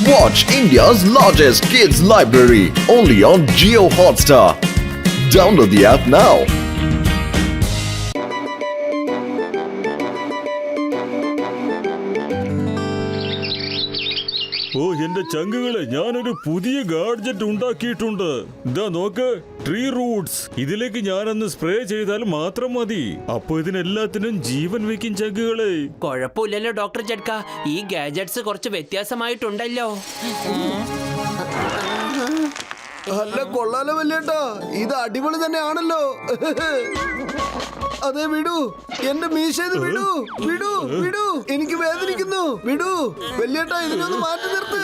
Watch India's largest kids library only on Jio Hotstar. Download the app now. ഓ എന്റെ ചങ്കുകളെ, ഞാനൊരു പുതിയ gadget ഉണ്ടാക്കിയിട്ടുണ്ട്. ഇതാ നോക്ക്, ട്രീ റൂട്ട്സ്. ഇതിലേക്ക് ഞാനൊന്ന് സ്പ്രേ ചെയ്താൽ മാത്രം മതി. അപ്പൊ ഇതിനെല്ലാത്തിനും ജീവൻ വെക്കും ചങ്കുകളെ. കുഴപ്പമില്ലല്ലോ ഡോക്ടർ ജഡ്ക, ഈ ഗാഡ്ജറ്റ്സ് കുറച്ച് വ്യത്യാസമായിട്ടുണ്ടല്ലോ. അല്ല കൊള്ളാലോ വല്യേട്ടാ, ഇത് അടിപൊളി തന്നെയാണല്ലോ. അതെ വിടൂ, എന്റെ മീശ വിടൂ വിടൂ വിടൂ, എനിക്ക് വേദനിക്കുന്നു. വിടൂ വല്യേട്ടാ, ഇതിനൊന്ന് മാറ്റി നിർത്ത്.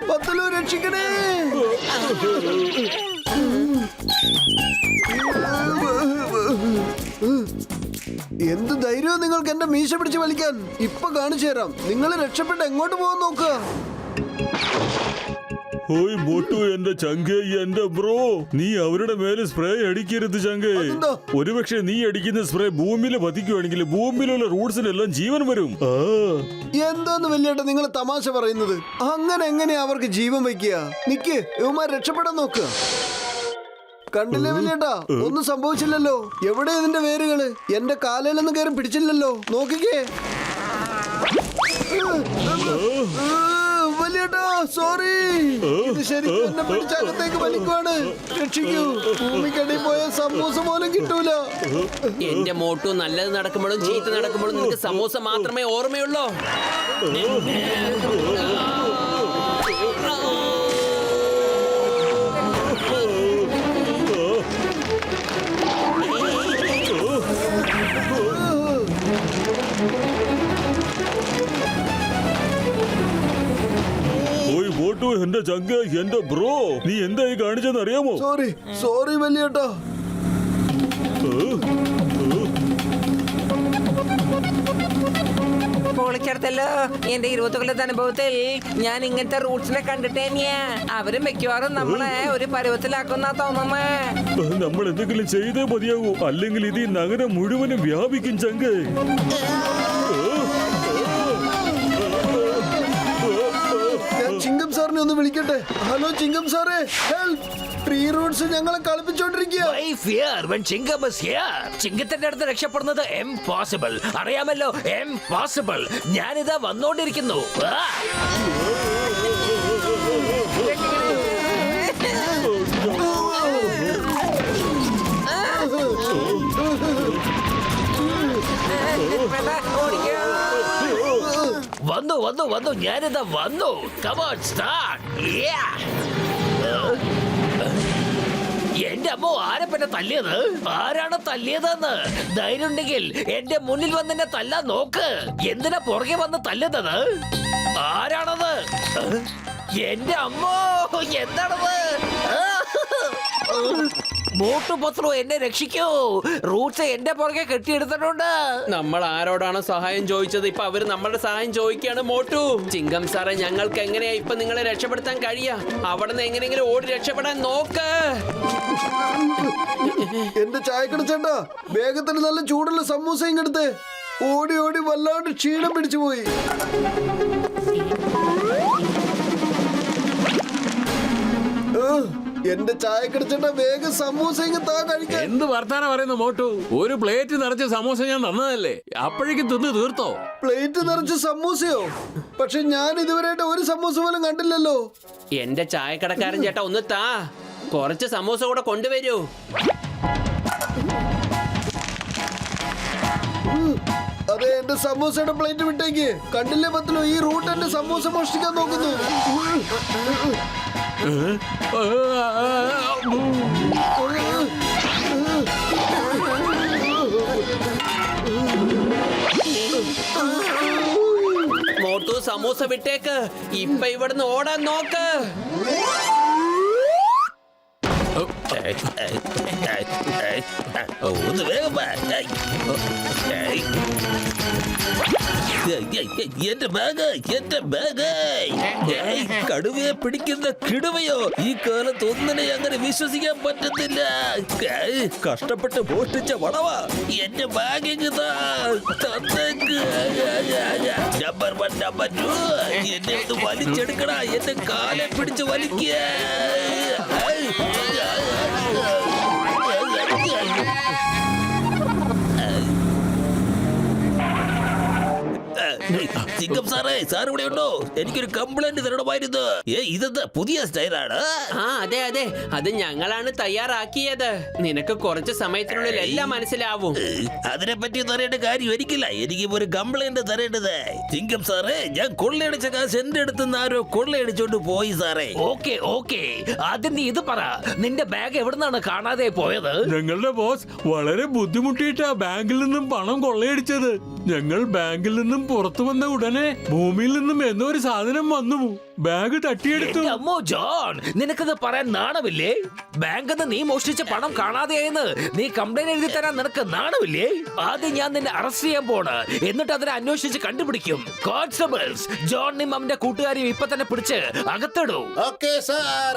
പത്തലോ രക്ഷിക്കണേ. എന്ത് ധൈര്യം നിങ്ങൾക്ക് എന്റെ മീശ പിടിച്ച് വലിക്കാൻ. ഇപ്പൊ കാണിച്ചു തരാം. നിങ്ങൾ രക്ഷപ്പെട്ട് എങ്ങോട്ട് പോകാൻ നോക്കുക. ഓയ് മോട്ടു, എന്റെ ചങ്കേ, എന്റെ ബ്രോ, നീ അവരുടെ മേലെ സ്പ്രേ അടിക്കരുത് ചങ്കേ. ഒരുപക്ഷെ നീ അടിക്കുന്ന സ്പ്രേ ഭൂമിയിൽ പതിക്കുവാണെങ്കിൽ ഭൂമിയിലുള്ള റൂട്ട്സിനെല്ലാം ജീവൻ വരും. എന്തോന്ന് വല്യേട്ടാ നിങ്ങൾ തമാശ പറയുന്നത്? അങ്ങനെ എങ്ങനെയാ അവർക്ക് ജീവൻ വയ്ക്കുക? നിക്ക്, ഇവന്മാർ രക്ഷപ്പെടാൻ നോക്കുക. കണ്ടില്ലേ വല്യേട്ടാ, ഒന്നും സംഭവിച്ചില്ലല്ലോ. എവിടെ ഇതിന്റെ വേരുകള്? എന്റെ കാലയിലൊന്നും കയറി പിടിച്ചില്ലല്ലോ. നോക്കിക്കേ വല്യേട്ടാ, സോറി. ഇത് ശരിക്കും എന്നെ പിടിച്ചകത്തേക്ക് വലിക്കുവാണ്. രക്ഷിക്കൂ. ഭൂമിക്കടി പോയ സമൂസ പോലും കിട്ടൂല. എന്റെ മോട്ടു, നല്ലത് നടക്കുമ്പോഴും ചീത്ത നടക്കുമ്പോഴും നിനക്ക് സമൂസ മാത്രമേ ഓർമ്മയുള്ളൂ. എന്റെ ചങ്ക, എന്റെ ബ്രോ, നീ എന്തായി കാണിച്ചെന്ന് അറിയാമോ? സോറി വല്യേട്ടാ. പൊളിച്ചെടുത്തല്ലോ. എന്റെ 20 കൊല്ലത്തെ അനുഭവത്തിൽ ഞാൻ ഇങ്ങനത്തെ റൂട്ട്സിനെ കണ്ടിട്ടേ അവര് മിക്കവാറും നമ്മളെ ഒരു പരുവത്തിലാക്കുന്ന തോന്നുന്നേ. നമ്മൾ എന്തെങ്കിലും ചെയ്തേ മതിയാകൂ, അല്ലെങ്കിൽ ഇത് ഈ നഗരം മുഴുവനും വ്യാപിക്കും ചങ്കേ. ചിങ്കം സാറിനെ ഒന്ന് വിളിക്കട്ടെ. ഹലോ ചിങ്കം സാറേ, ഹെൽപ്പ്. ട്രീ റൂട്ട്സ് ഞങ്ങളെ കളിപ്പിച്ചോണ്ടിരിക്കുക. ചിങ്കത്തിന്റെ അടുത്ത് രക്ഷപ്പെടുന്നത് ഇംപോസിബിൾ, അറിയാമല്ലോ, ഇംപോസിബിൾ. ഞാനിതാ വന്നോണ്ടിരിക്കുന്നു. വന്നു ഞാനിതാ വന്നു. Come on, start. Yeah. എന്റെ അമ്മോ, ആരെപ്പന്നെ തല്ലിയത്? ആരാണ് തല്ലിയതെന്ന് ധൈര്യം ഉണ്ടെങ്കിൽ എന്റെ മുന്നിൽ വന്ന് എന്നെ തല്ലാൻ നോക്ക്. എന്തിനാ പുറകെ വന്ന് തല്ലുന്നത്? ആരാണത്? എന്റെ അമ്മോ, എന്താണത്? മോട്ടു പത്രോ, എന്നെ രക്ഷിക്കൂ. റൂട്ട്സ് എന്റെ പുറകെ കെട്ടിയെടുത്തിട്ടുണ്ട്. നമ്മൾ ആരോടാണ് സഹായം ചോദിച്ചത്? ഇപ്പൊ അവര് നമ്മളുടെ സഹായം ചോദിക്കാണ്. മോട്ടു, ചിങ്കം സാറേ, ഞങ്ങൾക്ക് എങ്ങനെയാ ഇപ്പൊ നിങ്ങളെ രക്ഷപ്പെടുത്താൻ കഴിയാ? അവിടെ നിന്ന് എങ്ങനെയെങ്കിലും ഓടി രക്ഷപ്പെടാൻ നോക്ക്. എന്റെ ചായക്കട ചേട്ടാ, വേഗത്തിന് നല്ല ചൂടുള്ള സമൂസയും എടുത്ത്. ഓടി ഓടി വല്ലാണ്ട് ക്ഷീണം പിടിച്ചു പോയി. എന്റെ ചായക്കട ചേട്ടാ, വേഗം സമൂസ താ കഴിക്കാൻ. എന്ത് വർത്താനം പറയുന്നു മോട്ടു? ഒരു പ്ലേറ്റ് നിറച്ച സമൂസ ഞാൻ തന്നതല്ലേ, അപ്പോഴേക്കും തിന്ന് തീർത്തോ? പ്ലേറ്റ് നിറച്ച സമൂസയോ? പക്ഷെ ഞാൻ ഇതുവരെയായിട്ട് ഒരു സമൂസ പോലും കണ്ടില്ലല്ലോ. എന്റെ ചായക്കടക്കാരൻ ചേട്ടാ, ഒന്ന് താ, കുറച്ച് സമൂസ കൂടെ കൊണ്ടുവരൂ. അതെ, എന്റെ സമൂസയുടെ പ്ലേറ്റ് വിട്ടേക്ക്. കണ്ടില്ലേ പത്തലോ, ഈ റൂട്ട് എന്റെ സമൂസ മോഷ്ടിക്കാൻ നോക്കുന്നു. മോട്ടു, സമൂസ വിട്ടേക്ക്. ഇപ്പൊ ഇവിടുന്ന് ഓടാൻ നോക്ക്. ഒന്ന് വേഗം എന്റെ ബാഗ്, എന്റെ ബാഗ്. കടുവയെ പിടിക്കുന്ന കിടുവയോ? ഈ കാലത്ത് ഒന്നിനെ അങ്ങനെ വിശ്വസിക്കാൻ പറ്റത്തില്ല. കഷ്ടപ്പെട്ട് മോഷ്ടിച്ച വളവാ. എന്റെ ബാഗ് തന്നേക്ക്. നമ്പർ 1 നമ്പർ 2 എന്നെ ഒന്ന് വലിച്ചെടുക്കടാ എന്റെ കാലെ പിടിച്ച് വലിക്കുക ചിങ്കം സാറേ സാർ ഇവിടെ ഉണ്ടോ എനിക്കൊരു കംപ്ലൈന്റ് തരണമായിരുന്നു ഇതെന്താ പുതിയ സ്റ്റൈലാണ് ആ അതെ അതെ അത് ഞങ്ങളാണ് തയ്യാറാക്കിയത്. നിനക്ക് കുറച്ച് സമയത്തിനുള്ളിൽ എല്ലാം മനസ്സിലാവും. അതിനെ പറ്റി അറിയേണ്ട കാര്യം എനിക്കില്ല. എനിക്ക് ഒരു കംപ്ലൈന്റ് തരേണ്ടത്. ചിങ്കം സാറേ ഞാൻ കൊള്ളയടിച്ച കാശ് എന്റെ അടുത്ത് ആരോ കൊള്ളയടിച്ചോണ്ട് പോയി സാറേ. ഓക്കെ ഓക്കെ ആദ്യം നീ ഇത് പറ, നിന്റെ ബാഗ് എവിടുന്നാണ് കാണാതെ പോയത്? ഞങ്ങളുടെ ബോസ് വളരെ ബുദ്ധിമുട്ടിയിട്ടാ ബാങ്കിൽ നിന്നും പണം കൊള്ളയടിച്ചത്. ഞങ്ങൾ ബാങ്കിൽ നിന്നും പുറത്തു വന്ന ഉടനെ ഭൂമിയിൽ നിന്നും എന്തോ ഒരു സാധനം വന്നു, ബാഗ് തട്ടിയെടുത്തു. എന്റെ അമ്മോ ജോൺ, നിനക്കത് പറയാൻ നാണമില്ലേ? ബാങ്കിൽ നിന്ന് നീ മോഷ്ടിച്ച പണം കാണാതെയായെന്ന് നീ കംപ്ലൈന്റ് എഴുതി തരാൻ നിനക്ക് നാണമില്ലേ? ആദ്യം ഞാൻ നിന്നെ അറസ്റ്റ് ചെയ്യാൻ പോണ്, എന്നിട്ട് അതിനെ അന്വേഷിച്ച് കണ്ടുപിടിക്കും. കോൺസ്റ്റബിൾസ് ജോണിനും അവന്റെ കൂട്ടുകാരെയും ഇപ്പൊ തന്നെ പിടിച്ച് അകത്തിടൂ. Okay sir.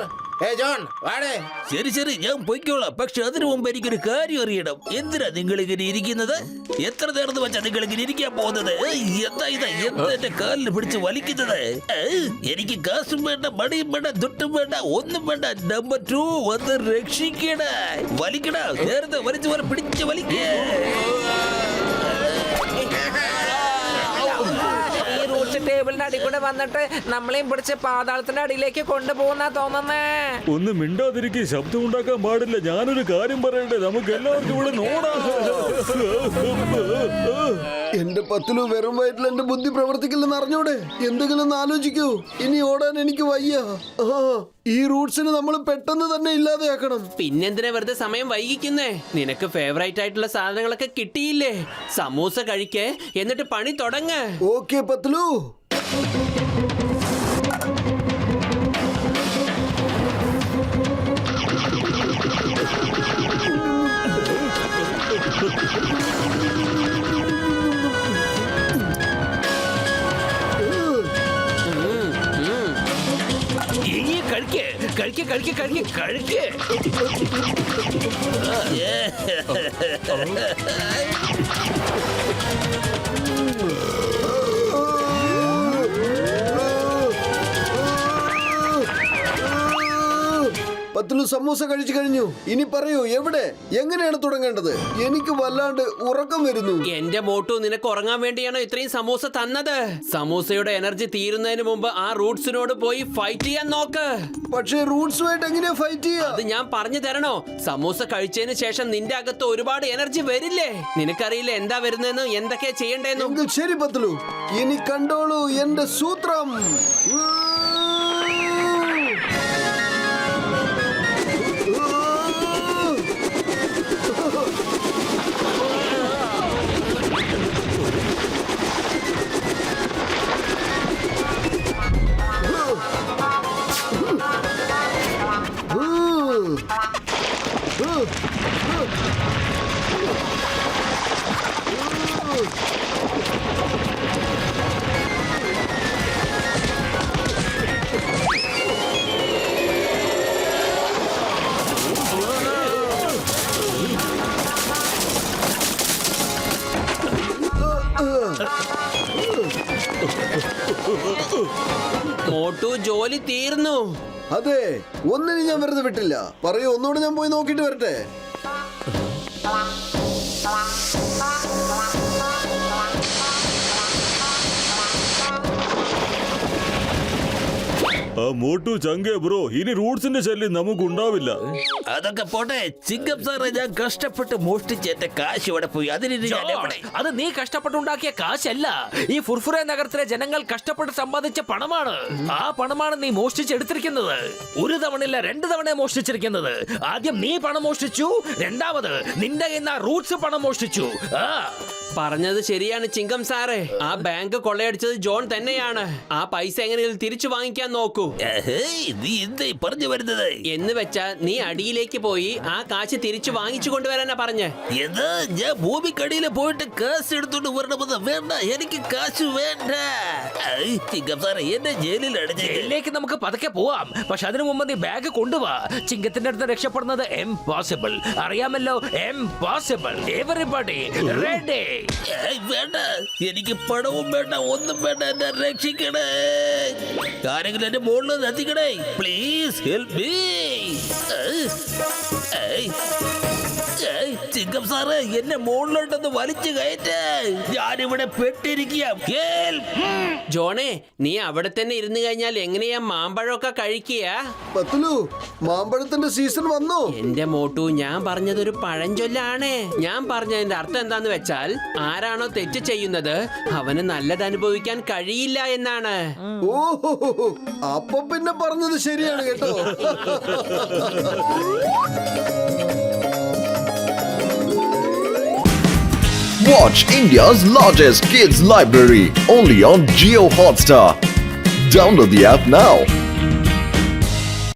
ജോൺ വാടേ. ശരി ശരി ഞാൻ പൊയ്ക്കോളാം. പക്ഷെ അതിനു മുമ്പ് എനിക്കൊരു കാര്യം അറിയണം. എന്തിനാ നിങ്ങൾ ഇങ്ങനെ ഇരിക്കുന്നത്? എത്ര നേർന്ന് വെച്ചാ നിങ്ങൾ ഇങ്ങനെ ഇരിക്കാൻ പോകുന്നത്? എന്താ ഇത്? എന്താ എന്റെ കാലിൽ പിടിച്ച് വലിക്കുന്നത്? എനിക്ക് കാശും വേണ്ട, മടിയും വേണ്ട, ദുട്ടും വേണ്ട, ഒന്നും വേണ്ട. നമ്പർ 2 വന്ന് രക്ഷിക്കണ. വലിക്കണ, നേരത്തെ വലിച്ചു പോലെ പിടിച്ച് വലിക്കേ. ഈ റൂട്ട്സ് ടേബിളിന്റെ അടി കൂടെ വന്നിട്ട് നമ്മളെയും പിടിച്ച് പാതാളത്തിന്റെ അടിയിലേക്ക് കൊണ്ടുപോകുന്ന തോന്നുന്നേ. ഒന്ന് മിണ്ടാതിരിക്കെ, ശബ്ദം ഉണ്ടാക്കാൻ പാടില്ല. ഞാനൊരു കാര്യം പറയട്ടെ, നമുക്ക് എല്ലാവർക്കും ഇവിടെ നോടാ. എന്റെ പത്തിലു വെറും വയറ്റിൽ എന്റെ ബുദ്ധി പ്രവർത്തിക്കില്ലെന്ന് അറിഞ്ഞൂടെ? എന്തെങ്കിലും ഒന്ന് ആലോചിക്കൂ. ഇനി ഓടാൻ എനിക്ക് വയ്യ. ഈ റൂട്ട്സിന് നമ്മൾ പെട്ടെന്ന് തന്നെ ഇല്ലാതെയാക്കണം. പിന്നെന്തിനാ വെറുതെ സമയം വൈകിക്കുന്നേ? നിനക്ക് ഫേവറേറ്റ് ആയിട്ടുള്ള സാധനങ്ങളൊക്കെ കിട്ടിയില്ലേ? സമൂസ കഴിക്കേ, എന്നിട്ട് പണി തുടങ്ങ്. ഓക്കെ പത്തിലു. ഈ കഴിക്ക് കഴിക്ക് കഴിക്ക് കഴിക്ക് കഴിക്ക്. പത്തിലു സമൂസ കഴിച്ചു കഴിഞ്ഞു. ഇനി പറയൂ, എവിടെ, എങ്ങനെയാണ് തുടങ്ങേണ്ടത്? എനിക്ക് വല്ലാണ്ട് ഉറക്കം വരുന്നു. എന്റെ മോട്ടു, നിനക്ക് ഉറങ്ങാൻ വേണ്ടിയാണോ ഇത്രയും സമൂസ തന്നത്? സമൂസയുടെ എനർജി തീരുന്നതിന് മുമ്പ് ആ റൂട്ട്സിനോട് പോയി ഫൈറ്റ് ചെയ്യാൻ നോക്ക്. പക്ഷേ റൂട്ട്സുമായിട്ട് എങ്ങനെയാ ഫൈറ്റ് ചെയ്യാ? അത് ഞാൻ പറഞ്ഞു തരണോ? സമൂസ കഴിച്ചതിന് ശേഷം നിന്റെ അകത്ത് ഒരുപാട് എനർജി വരില്ലേ? നിനക്കറിയില്ല എന്താ വരുന്നതെന്നും എന്തൊക്കെയാ ചെയ്യണ്ടേന്നും. എങ്കിൽ ശരി പത്തിലു, ഇനി കണ്ടോളൂ എന്റെ സൂത്രം. മോട്ടു, ജോലി തീർന്നു. അതെ, ഒന്നിനും ഞാൻ വെറുതെ വിട്ടില്ല. പറയൂ, ഒന്നുകൂടെ ഞാൻ പോയി നോക്കിട്ട് വരട്ടെ. ആ മോട്ടു ചങ്കേ ബ്രോ, ഇനി റൂട്ട്സിന്റെ ശല്യം നമുക്ക് ഉണ്ടാവില്ല. അതൊക്കെ പോട്ടെ ചിങ്കം സാറേ, ഞാൻ കഷ്ടപ്പെട്ട് മോഷ്ടിച്ച് എന്റെ കാശ് ഇവിടെ പോയി. അതിന് ഞാൻ എവിടെ? അത് നീ കഷ്ടപ്പെട്ടുണ്ടാക്കിയ കാശല്ല, ഈ ഫുർഫുറെ നഗരത്തിലെ ജനങ്ങൾ കഷ്ടപ്പെട്ട് സമ്പാദിച്ച പണമാണ്. ആ പണമാണ് നീ മോഷ്ടിച്ചെടുത്തിരിക്കുന്നത്. ഒരു തവണയില്ല, 2 തവണ മോഷ്ടിച്ചിരിക്കുന്നത്. ആദ്യം നീ പണം മോഷ്ടിച്ചു, രണ്ടാമത് നിന്റെ കയ്യിൽ നിന്ന് റൂട്ട്സ് പണം മോഷ്ടിച്ചു. പറഞ്ഞത് ശരിയാണ് ചിങ്കം സാറേ. ആ ബാങ്ക് കൊള്ളയടിച്ചത് ജോൺ തന്നെയാണ്. ആ പൈസ എങ്ങനെയും തിരിച്ചു വാങ്ങിക്കാൻ നോക്കൂ. നീ എന്താ പറഞ്ഞു വരുന്നത്? എന്ന് വെച്ചാ നീ അടിയിലേക്ക് പോയി ആ കാശ് തിരിച്ചു വാങ്ങിച്ചു കൊണ്ടുവരാനാ പറഞ്ഞേ. എന്താ ഞാൻ ഭൂമിക്കടിയിൽ പോയിട്ട് കാശ് എടുത്തോണ്ട് വരണമെന്ന്? വേണ്ട, എനിക്ക് കാശ് വേണ്ട. ചിങ്കം സാറേ, എന്നെ ജയിലിലേക്ക് നമുക്ക് പതുക്കെ പോവാം. പക്ഷെ അതിനു മുമ്പ് നീ ബാഗ് കൊണ്ടുപോവാ. ചിങ്കത്തിന്റെ അടുത്ത് രക്ഷപ്പെടുന്നത് ഇംപോസിബിൾ. അറിയാമല്ലോ, ഇംപോസിബിൾ. Everybody ready? വേണ്ട, എനിക്ക് പണവും വേണ്ട, ഒന്നും വേണ്ട. എന്നെ രക്ഷിക്കണേ. ആരെങ്കിലും എന്റെ മുകളിൽ എത്തിക്കണേ. Please help me. Chingam sir, എന്നെ മുകളിലോട്ടൊന്ന് വലിച്ചു കയറ്റ്. ഞാനിവിടെ പെട്ടിരിക്കുക. ജോണേ, നീ അവിടെ തന്നെ ഇരുന്ന് കഴിഞ്ഞാൽ എങ്ങനെയാ മാമ്പഴമൊക്കെ കഴിക്കുക? പത്തുലു, മാമ്പഴത്തിന്റെ സീസൺ വന്നോ? എന്റെ മോട്ടു, ഞാൻ പറഞ്ഞതൊരു പഴഞ്ചൊല്ലാണ്. ഞാൻ പറഞ്ഞതിന്റെ അർത്ഥം എന്താന്ന് വെച്ചാൽ, ആരാണോ തെറ്റ് ചെയ്യുന്നത് അവന് നല്ലത് അനുഭവിക്കാൻ കഴിയില്ല എന്നാണ്. ഓഹോ, അപ്പൊ പിന്നെ പറഞ്ഞത് ശരിയാണ് കേട്ടോ. Watch India's largest kids library only on Geo Hotstar. Download the app now.